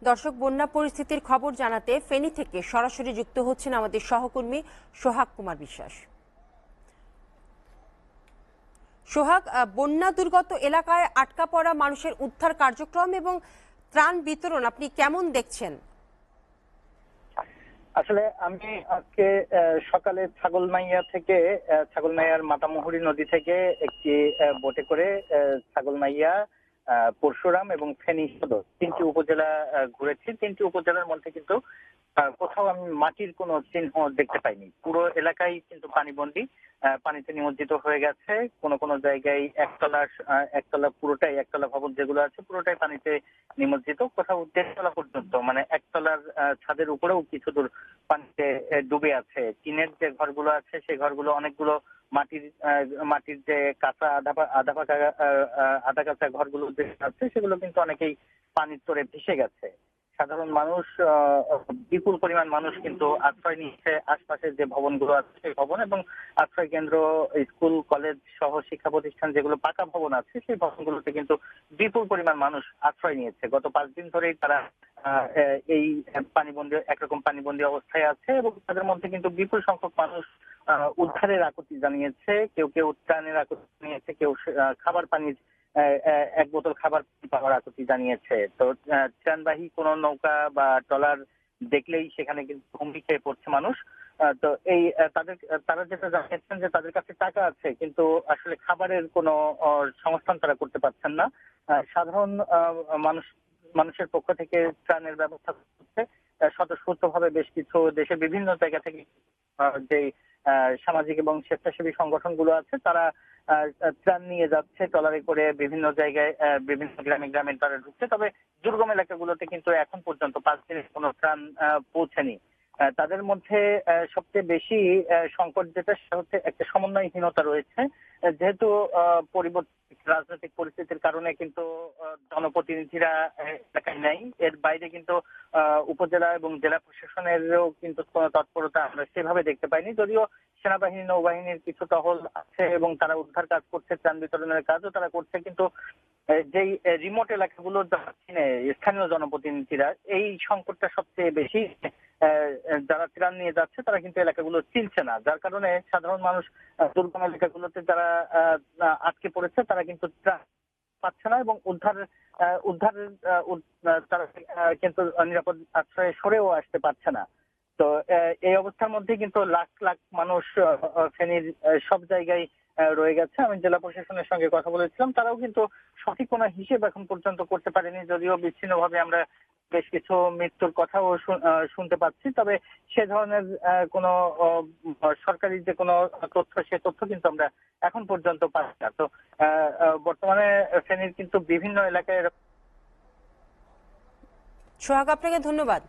দর্শক, বন্যা পরিস্থিতির খবর জানাতে ফেনী থেকে সরাসরি যুক্ত হচ্ছেন আমাদের সহকর্মী সোহাগ কুমার বিশ্বাস। সোহাগ, বন্যা দুর্গত এলাকায় আটকা পড়া মানুষের উদ্ধার কার্যক্রম এবং ত্রাণ বিতরণ আপনি কেমন দেখছেন? আসলে আমি আজকে সকালে ছাগলনাইয়ার মাতামুহুরী নদী থেকে একটি বোটে করে ছাগলনাইয়া, পরশুরাম এবং ফেনী সদর তিনটি উপজেলা ঘুরেছি। তিনটি উপজেলার মধ্যে কিন্তু কোথাও আমি মাটির কোনো চিহ্ন দেখতে পাইনি। পুরো এলাকায় কিন্তু পানিবন্দী, পানিতে নিমজ্জিত হয়ে গেছে। কোন কোন জায়গায় একতলা পুরোটাই, একতলা ভবন যেগুলো আছে পুরোটাই পানিতে নিমজ্জিত। কোথাও দেড়তলা পর্যন্ত, মানে একতলার ছাদের উপরেও কিছু দূর পানিতে ডুবে আছে। টিনের যে ঘরগুলো আছে সেই ঘরগুলো অনেকগুলো মাটির যে কাঁচা আধা কাঁচা ঘরগুলো যে আছে সেগুলো কিন্তু অনেকেই পানির তোড়ে ভেসে গেছে। সাধারণ মানুষ, বিপুল পরিমাণ মানুষ কিন্তু আশ্রয় নিচ্ছে আশপাশের যে ভবনগুলো আছে সেই ভবন এবং আশ্রয় কেন্দ্র, স্কুল, কলেজ সহ শিক্ষা প্রতিষ্ঠান যেগুলো পাকা ভবন আছে সেই ভবনগুলোতে কিন্তু বিপুল পরিমাণ মানুষ আশ্রয় নিয়েছে। গত 5 দিন ধরেই তারা এই একরকম পানিবন্দী অবস্থায় আছে এবং তাদের মধ্যে কিন্তু বিপুল সংখ্যক মানুষ উদ্ধারের আকুতি জানিয়েছে। কেউ কেউ ত্রাণের আকুতি জানিয়েছে, কেউ খাবার পানির এক বোতল খাবার পাওয়ার আকুতি জানিয়েছে। তো ত্রাণবাহী কোনো নৌকা বা ট্রলার দেখলেই সেখানে কিন্তু হুমড়ি খেয়ে পড়ছে মানুষ। তো এই তারা যেটা জানিয়েছেন যে তাদের কাছে টাকা আছে কিন্তু আসলে খাবারের কোনো সংস্থান তারা করতে পারছেন না। সাধারণ মানুষের পক্ষ থেকে ত্রাণের ব্যবস্থা করছে স্বতঃস্ফূর্তভাবে বেশ কিছু দেশের বিভিন্ন জায়গা থেকে যে সামাজিক এবং স্বেচ্ছাসেবী সংগঠনগুলো আছে তারা ত্রাণ নিয়ে যাচ্ছে ট্রলারে করে বিভিন্ন জায়গায়, বিভিন্ন গ্রামে গ্রামে তারা ঢুকছে। তবে দুর্গম এলাকাগুলোতে কিন্তু এখন পর্যন্ত 5 দিনের কোনো ত্রাণ পৌঁছেনি। তাদের মধ্যে সবচেয়ে বেশি সংকট যেটা সেটা হচ্ছে একটা সমন্বয়হীনতা রয়েছে। যেহেতু পরিবর্তিত রাজনৈতিক পরিস্থিতির কারণে কিন্তু জনপ্রতিনিধিরা এলাকায় নেই, এর বাইরে কিন্তু উপজেলা এবং জেলা প্রশাসনেরও কিন্তু কোনো তৎপরতা আমরা সেভাবে দেখতে পাইনি। যদিও সেনাবাহিনী, নৌবাহিনীর কিছু টহল আছে এবং তারা উদ্ধার কাজ করছে, ত্রাণ বিতরণের কাজও তারা করছে, কিন্তু যেই রিমোট এলাকাগুলো স্থানীয় জনপ্রতিনিধিরা এই সংকটটা সবচেয়ে বেশি। যারা ত্রাণ নিয়ে যাচ্ছে তারা কিন্তু এলাকাগুলো চিনছে না, যার কারণে সাধারণ মানুষ দুর্গম এলাকাগুলোতে যারা আটকে পড়েছে তারা কিন্তু ত্রাণ পাচ্ছে না এবং উদ্ধারের তারা কিন্তু নিরাপদ আশ্রয়ে সরেও আসতে পারছে না। তো এই অবস্থার মধ্যে কিন্তু লাখ লাখ মানুষ ফেনীর সব জায়গায় রয়ে গেছে। আমি জেলা প্রশাসনের সঙ্গে কথা বলেছিলাম, তারাও কিন্তু সঠিক কোনো হিসেব এখন পর্যন্ত করতে পারেনি। যদিও বিচ্ছিন্নভাবে আমরা বেশ কিছু মৃত্যুর কথাও শুনতে পাচ্ছি, তবে সে ধরনের কোনো সরকারি যে কোনো তথ্য, সে তথ্য কিন্তু আমরা এখন পর্যন্ত পাচ্ছি না। তো বর্তমানে ফেনীর কিন্তু বিভিন্ন এলাকায়। সোহাগ, আপনাকে ধন্যবাদ।